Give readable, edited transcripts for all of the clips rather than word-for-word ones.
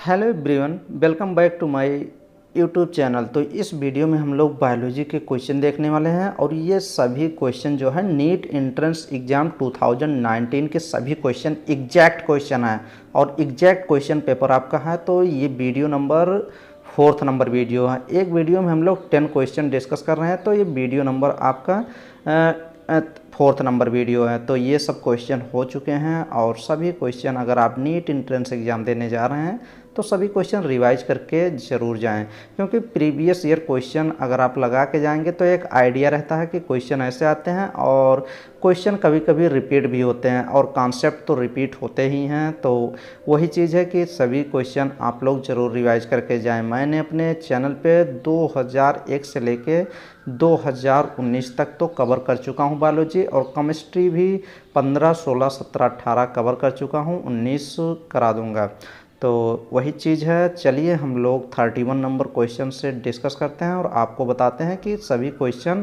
Hello everyone, welcome back to my YouTube channel. तो इस video में हम लोग बायोलॉजी के क्वेश्चन देखने वाले हैं और ये सभी क्वेश्चन जो है नीट एंट्रेंस एग्ज़ाम 2019 के सभी क्वेश्चन एग्जैक्ट क्वेश्चन हैं और एग्जैक्ट क्वेश्चन पेपर आपका है। तो ये video number 4th number video है। एक वीडियो में हम लोग 10 क्वेश्चन डिस्कस कर रहे हैं, तो ये वीडियो नंबर आपका 4th नंबर वीडियो है। तो ये सब क्वेश्चन हो चुके हैं और सभी क्वेश्चन अगर आप नीट एंट्रेंस एग्ज़ाम देने जा रहे हैं तो सभी क्वेश्चन रिवाइज करके ज़रूर जाएं, क्योंकि प्रीवियस ईयर क्वेश्चन अगर आप लगा के जाएंगे तो एक आइडिया रहता है कि क्वेश्चन ऐसे आते हैं और क्वेश्चन कभी कभी रिपीट भी होते हैं और कॉन्सेप्ट तो रिपीट होते ही हैं। तो वही चीज़ है कि सभी क्वेश्चन आप लोग ज़रूर रिवाइज करके जाएं। मैंने अपने चैनल पे 2001 से लेके 2019 तक तो कवर कर चुका हूँ बायोलॉजी, और केमिस्ट्री भी 15, 16, 17, 18 कवर कर चुका हूँ, 19 करा दूँगा। तो वही चीज़ है। चलिए हम लोग 31 नंबर क्वेश्चन से डिस्कस करते हैं और आपको बताते हैं कि सभी क्वेश्चन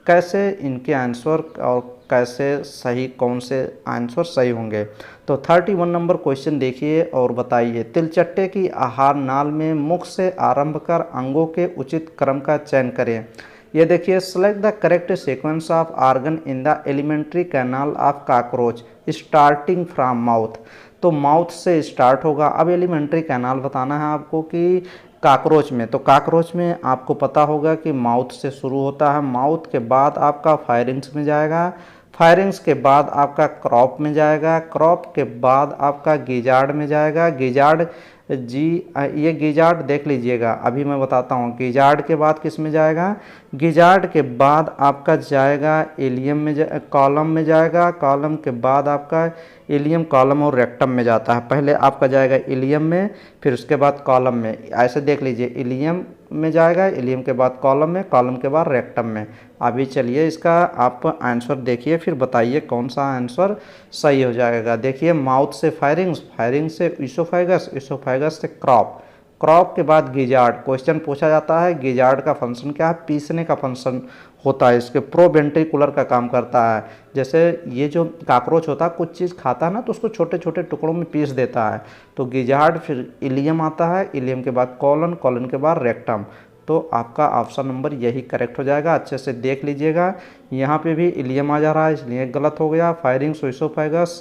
कैसे इनके आंसर और कैसे सही, कौन से आंसर सही होंगे। तो 31 नंबर क्वेश्चन देखिए और बताइए। तिलचट्टे की आहार नाल में मुख से आरंभ कर अंगों के उचित क्रम का चयन करें। ये देखिए, select the correct sequence of organ in the alimentary canal of cockroach starting from mouth. तो माउथ से स्टार्ट होगा। अब एलिमेंट्री कैनाल बताना है आपको कि कॉकरोच में, तो कॉकरोच में आपको पता होगा कि माउथ से शुरू होता है। माउथ के बाद आपका फायरिंग्स में जाएगा, फायरिंग्स के बाद आपका क्रॉप में जाएगा, क्रॉप के बाद आपका गिजार्ड में जाएगा। गिजार्ड ये गिजार्ड देख लीजिएगा, अभी मैं बताता हूँ। गिजार्ड के बाद किस में जाएगा? गिजार्ड के बाद आपका जाएगा इलियम में, कॉलम में जाएगा। कॉलम के बाद आपका इलियम, कॉलम और रेक्टम में जाता है। पहले आपका जाएगा इलियम में, फिर उसके बाद कॉलम में। ऐसे देख लीजिए, इलियम में जाएगा, इलियम के बाद कॉलम में, कॉलम के बाद रेक्टम में। अभी चलिए इसका आप आंसर देखिए, फिर बताइए कौन सा आंसर सही हो जाएगा। देखिए, माउथ से फायरिंग्स, फायरिंग से इसोफेगस, इसोफेगस से क्रॉप, क्रॉप के बाद गिजार्ड। क्वेश्चन पूछा जाता है गिजार्ड का फंक्शन क्या है? पीसने का फंक्शन होता है, इसके प्रोवेंट्रिकुलर का काम करता है। जैसे ये जो कॉकरोच होता है, कुछ चीज़ खाता है ना, तो उसको छोटे छोटे टुकड़ों में पीस देता है। तो गिजार्ड, फिर इलियम आता है, इलियम के बाद कॉलन, कॉलन के बाद रेक्टम। तो आपका ऑप्शन नंबर यही करेक्ट हो जाएगा। अच्छे से देख लीजिएगा, यहाँ पे भी इलियम आ जा रहा है, इसलिए गलत हो गया। फायरिंग्स इसोफेगस,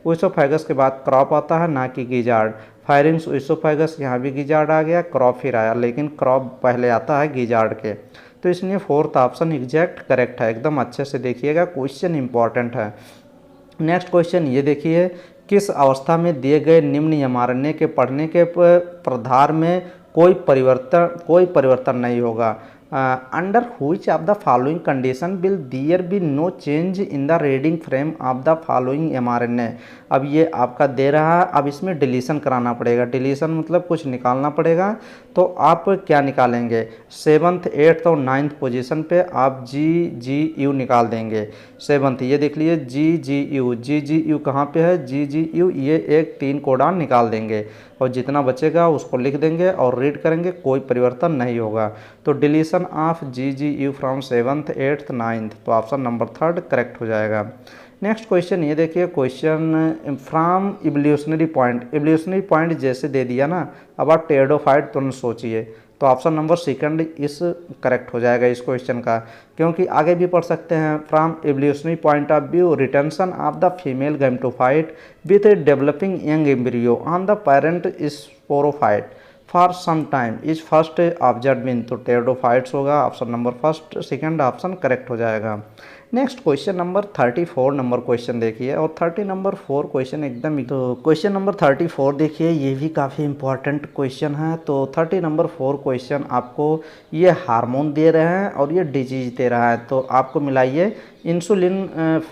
इसोफेगस के बाद क्रॉप आता है, ना कि गिजार्ड। फायरिंग्स इसोफेगस, यहाँ भी गिजार्ड आ गया, क्रॉप फिर आया, लेकिन क्रॉप पहले आता है गिजार्ड के। तो इसलिए 4th ऑप्शन एग्जैक्ट करेक्ट है। एकदम अच्छे से देखिएगा, क्वेश्चन इंपॉर्टेंट है। नेक्स्ट क्वेश्चन ये देखिए, किस अवस्था में दिए गए निम्न यमारण्य के पढ़ने के प्रधार में कोई परिवर्तन नहीं होगा? Under which of the following condition will there be no change in the reading frame of the following mRNA. अब ये आपका दे रहा है, अब इसमें डिलीशन कराना पड़ेगा। डिलीशन मतलब कुछ निकालना पड़ेगा। तो आप क्या निकालेंगे? 7th, 8th और 9th पोजीशन पे आप GGU निकाल देंगे। 7th, ये देख लीजिए GGU, GGU कहाँ पे है? GGU, ये एक 3 कोडान निकाल देंगे और जितना बचेगा उसको लिख देंगे और रीड करेंगे, कोई परिवर्तन नहीं होगा। तो deletion of GGU from 7th, 8th, 9th, तो ऑप्शन नंबर 3rd करेक्ट हो जाएगा। नेक्स्ट क्वेश्चन ये देखिए, question from evolutionary point. Evolutionary point जैसे दे दिया ना, अब आप टेरिडोफाइट तुरंत सोचिए। तो ऑप्शन नंबर 2nd इस करेक्ट हो जाएगा इस क्वेश्चन का, क्योंकि आगे भी पढ़ सकते हैं। From evolutionary point of view, retention of the female gametophyte with a developing young embryo on the parent sporophyte for some time is first observe in. तो टेरिडोफाइट्स होगा, option number 1st, 2nd option correct हो जाएगा। Next question number 34 number question देखिए, और 30 number 4 question एकदम। तो question number 34 देखिए, ये भी काफ़ी इंपॉर्टेंट क्वेश्चन है। तो 30 नंबर 4 क्वेश्चन आपको ये हार्मोन दे रहे हैं और ये डिजीज दे रहा है। तो आपको मिलाइए, इंसुलिन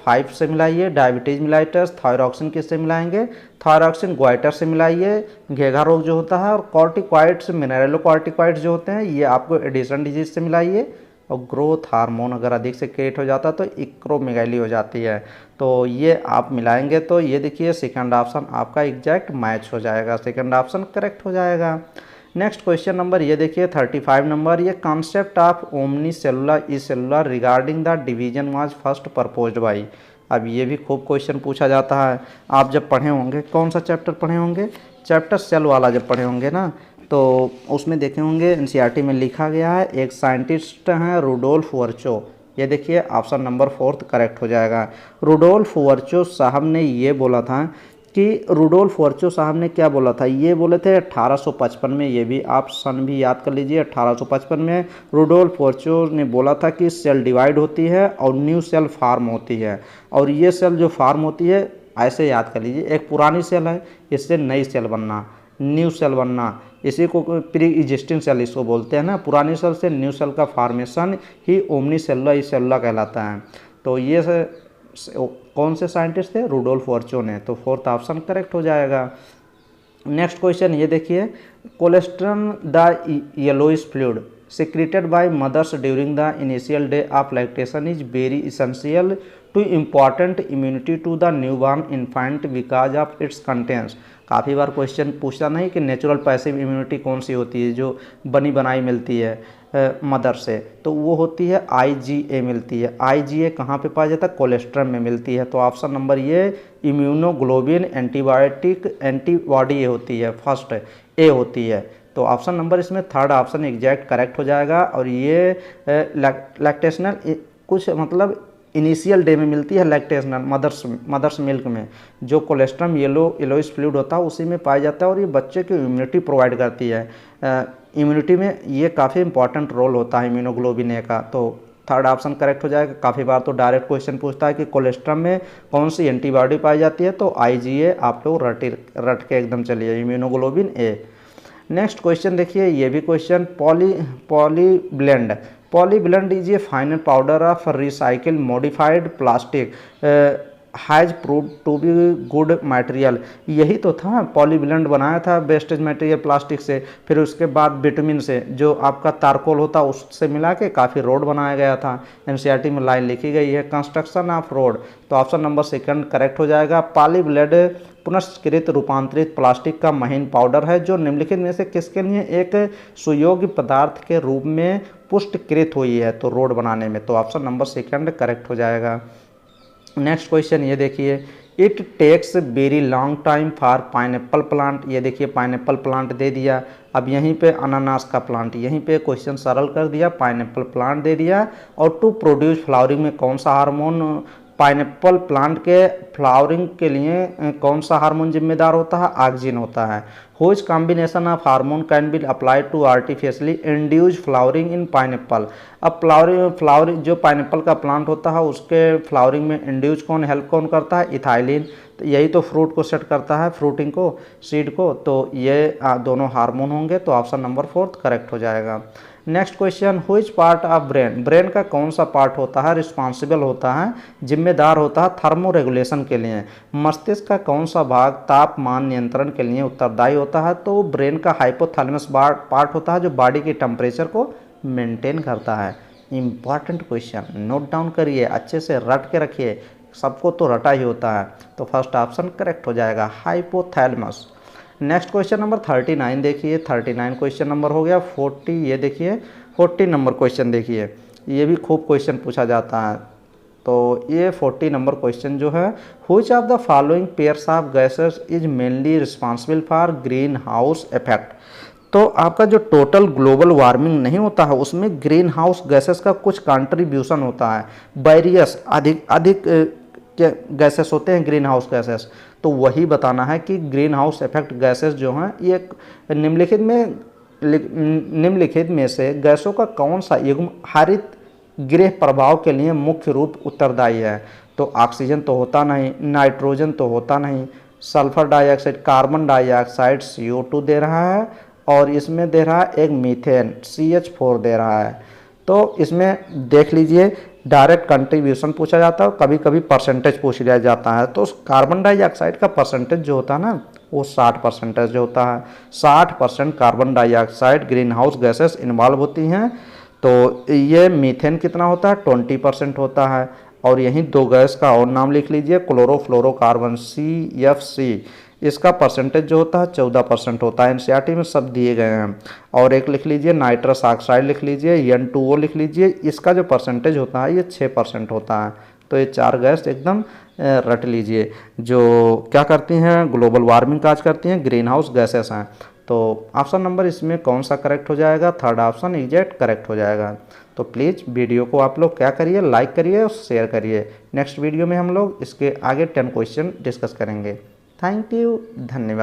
5 से मिलाइए, डायबिटीज मिलाइटस, थायरॉक्सिन किससे मिलाएंगे? थायरॉक्सिन ग्वाइटर से मिलाइए, घेघा रोग जो होता है, और कॉर्टिकॉइड्स, मिनरलोकॉर्टिकॉइड्स जो होते हैं, ये आपको एडिशन डिजीज से मिलाइए। और ग्रोथ हार्मोन अगर अधिक से क्रिएट हो जाता है तो एक्रोमेगाली हो जाती है। तो ये आप मिलाएंगे तो ये देखिए 2nd ऑप्शन आपका एग्जैक्ट मैच हो जाएगा, 2nd ऑप्शन करेक्ट हो जाएगा। नेक्स्ट क्वेश्चन नंबर ये देखिए 35 नंबर, ये concept of omni cellular E cellular regarding the division was first proposed by. अब ये भी खूब क्वेश्चन पूछा जाता है। आप जब पढ़े होंगे, कौन सा चैप्टर पढ़े होंगे? चैप्टर सेल वाला जब पढ़े होंगे ना, तो उसमें देखे होंगे एनसीईआरटी में लिखा गया है, एक साइंटिस्ट हैं रुडोल्फ वर्चो। ये देखिए ऑप्शन नंबर 4 करेक्ट हो जाएगा। रुडोल्फ वर्चो साहब ने ये बोला था कि रुडोल्फ वर्चो साहब ने क्या बोला था, ये बोले थे 1855 में, ये भी आप सन भी याद कर लीजिए। 1855 में रुडोल्फ वर्चो ने बोला था कि सेल डिवाइड होती है और न्यू सेल फार्म होती है, और ये सेल जो फार्म होती है ऐसे याद कर लीजिए, एक पुरानी सेल है, इससे नई सेल बनना, न्यू सेल बनना, इसी को प्री एग्जिस्टिंग सेल इसको बोलते हैं ना। पुरानी सेल से न्यू सेल का फॉर्मेशन ही ओमनी सेलुलर सेलुलर कहलाता है। तो ये कौन से साइंटिस्ट थे, रुडोल्फ वर्चो ने, तो 4th ऑप्शन करेक्ट हो जाएगा। नेक्स्ट क्वेश्चन ये देखिए, colostrum the yellowish fluid secreted by mothers during the initial day of lactation is very essential to important immunity to the newborn infant because of its contents। काफ़ी बार question पूछता नहीं कि natural passive immunity कौन सी होती है जो बनी बनाई मिलती है मदर से, तो वो होती है IgA मिलती है। IgA कहाँ पे पाया जाता है, कोलेस्ट्रम में मिलती है। तो ऑप्शन नंबर ये इम्यूनोग्लोबिन एंटीबायोटिक एंटीबॉडी होती है, फर्स्ट ए होती है। तो ऑप्शन नंबर इसमें 3rd ऑप्शन एग्जैक्ट करेक्ट हो जाएगा। और ये लैक्टेशनल कुछ मतलब इनिशियल डे में मिलती है, लैक्टेशनल मदर्स मिल्क में जो कोलेस्ट्रम येलोइश फ्लूइड होता है उसी में पाया जाता है, और ये बच्चे की इम्यूनिटी प्रोवाइड करती है। इम्यूनिटी में ये काफ़ी इंपॉर्टेंट रोल होता है इम्यूनोग्लोबिन ए का। तो 3rd ऑप्शन करेक्ट हो जाएगा। काफ़ी बार तो डायरेक्ट क्वेश्चन पूछता है कि कोलेस्ट्रम में कौन सी एंटीबॉडी पाई जाती है, तो IgA आप लोग रट के एकदम चलिए, इम्यूनोग्लोबिन ए। नेक्स्ट क्वेश्चन देखिए, ये भी question polyblend is a final powder of recycle modified plastic has prove to be good material. यही तो था, पॉलीब्लेंड बनाया था वेस्टेज मटेरियल प्लास्टिक से, फिर उसके बाद विटामिन से जो आपका तारकोल होता उससे मिला के काफ़ी रोड बनाया गया था। एनसीईआरटी में लाइन लिखी गई है, कंस्ट्रक्शन ऑफ रोड। तो ऑप्शन नंबर 2 करेक्ट हो जाएगा। पॉलीब्लेंड पुनश्चक्रित रूपांतरित प्लास्टिक का महीन पाउडर है जो निम्नलिखित में से किसके लिए एक सुयोग्य पदार्थ के रूप में पुष्टकृत हुई है, तो रोड बनाने में। तो ऑप्शन नंबर 2 करेक्ट हो जाएगा। नेक्स्ट क्वेश्चन ये देखिए, it takes very long time for pineapple plant. ये देखिए पाइनएप्पल प्लांट दे दिया, अब यहीं पे अनानास का प्लांट, यहीं पे क्वेश्चन सरल कर दिया, पाइनएप्पल प्लांट दे दिया। और टू प्रोड्यूस फ्लावरिंग में कौन सा हार्मोन, पाइनएप्पल प्लांट के फ्लावरिंग के लिए कौन सा हार्मोन जिम्मेदार होता है, ऑक्सिन होता है। Which combination of hormone can be applied to artificially induce flowering in pineapple. अब फ्लावरिंग जो पाइनएप्पल का प्लांट होता है उसके फ्लावरिंग में इंड्यूस हेल्प कौन करता है, इथाइलिन। तो यही तो फ्रूट को सेट करता है, फ्रूटिंग को, सीड को। तो ये दोनों हार्मोन होंगे, तो ऑप्शन नंबर 4 करेक्ट हो जाएगा। Next question, which part of brain का कौन सा पार्ट होता है रिस्पॉन्सिबल होता है, जिम्मेदार होता है थर्मो रेगुलेशन के लिए। मस्तिष्क का कौन सा भाग तापमान नियंत्रण के लिए उत्तरदायी होता है, तो ब्रेन का हाइपोथैलेमस पार्ट होता है जो बॉडी के टेम्परेचर को मेंटेन करता है। इंपॉर्टेंट क्वेश्चन, नोट डाउन करिए, अच्छे से रट के रखिए, सबको तो रटा ही होता है। तो फर्स्ट ऑप्शन करेक्ट हो जाएगा, हाइपोथैलेमस। नेक्स्ट क्वेश्चन नंबर 39 देखिए, 39 क्वेश्चन नंबर हो गया। 40 ये देखिए, 40 नंबर क्वेश्चन देखिए, ये भी खूब क्वेश्चन पूछा जाता है। तो ये 40 नंबर क्वेश्चन जो है, which of the following pairs of gases is mainly responsible for green house effect. तो आपका जो टोटल ग्लोबल वार्मिंग नहीं होता है उसमें ग्रीन हाउस गैसेस का कुछ कंट्रीब्यूशन होता है। वेरियस अधिक गैसेस होते हैं ग्रीन हाउस गैसेस, तो वही बताना है कि ग्रीन हाउस इफेक्ट गैसेस जो हैं ये निम्नलिखित में से गैसों का कौन सा युग्म हरित गृह प्रभाव के लिए मुख्य रूप उत्तरदायी है। तो ऑक्सीजन तो होता नहीं, नाइट्रोजन तो होता नहीं, sulphur dioxide, carbon dioxide CO2 दे रहा है, और इसमें दे रहा है एक मीथेन CH4 दे रहा है। तो इसमें देख लीजिए डायरेक्ट कंट्रीब्यूशन पूछा जाता है, कभी कभी परसेंटेज पूछ लिया जाता है। तो कार्बन डाइऑक्साइड का परसेंटेज जो होता है ना वो 60% जो होता है, 60% carbon dioxide green house gases involve होती हैं। तो ये मीथेन कितना होता है, 20% होता है। और यहीं 2 गैस का और नाम लिख लीजिए, क्लोरोफ्लोरोकार्बन CFC, इसका परसेंटेज जो होता है 14% होता है। एनसीईआरटी में सब दिए गए हैं। और एक लिख लीजिए नाइट्रस ऑक्साइड लिख लीजिए, N2O लिख लीजिए, इसका जो परसेंटेज होता है ये 6% होता है। तो ये 4 गैस एकदम रट लीजिए, जो क्या करती हैं, ग्लोबल वार्मिंग काज करती हैं, ग्रीन हाउस गैसेस हैं। तो ऑप्शन नंबर इसमें कौन सा करेक्ट हो जाएगा, थर्ड ऑप्शन एग्जैक्ट करेक्ट हो जाएगा। तो प्लीज़ वीडियो को आप लोग क्या करिए, लाइक करिए और शेयर करिए। नेक्स्ट वीडियो में हम लोग इसके आगे 10 क्वेश्चन डिस्कस करेंगे। थैंक यू, धन्यवाद।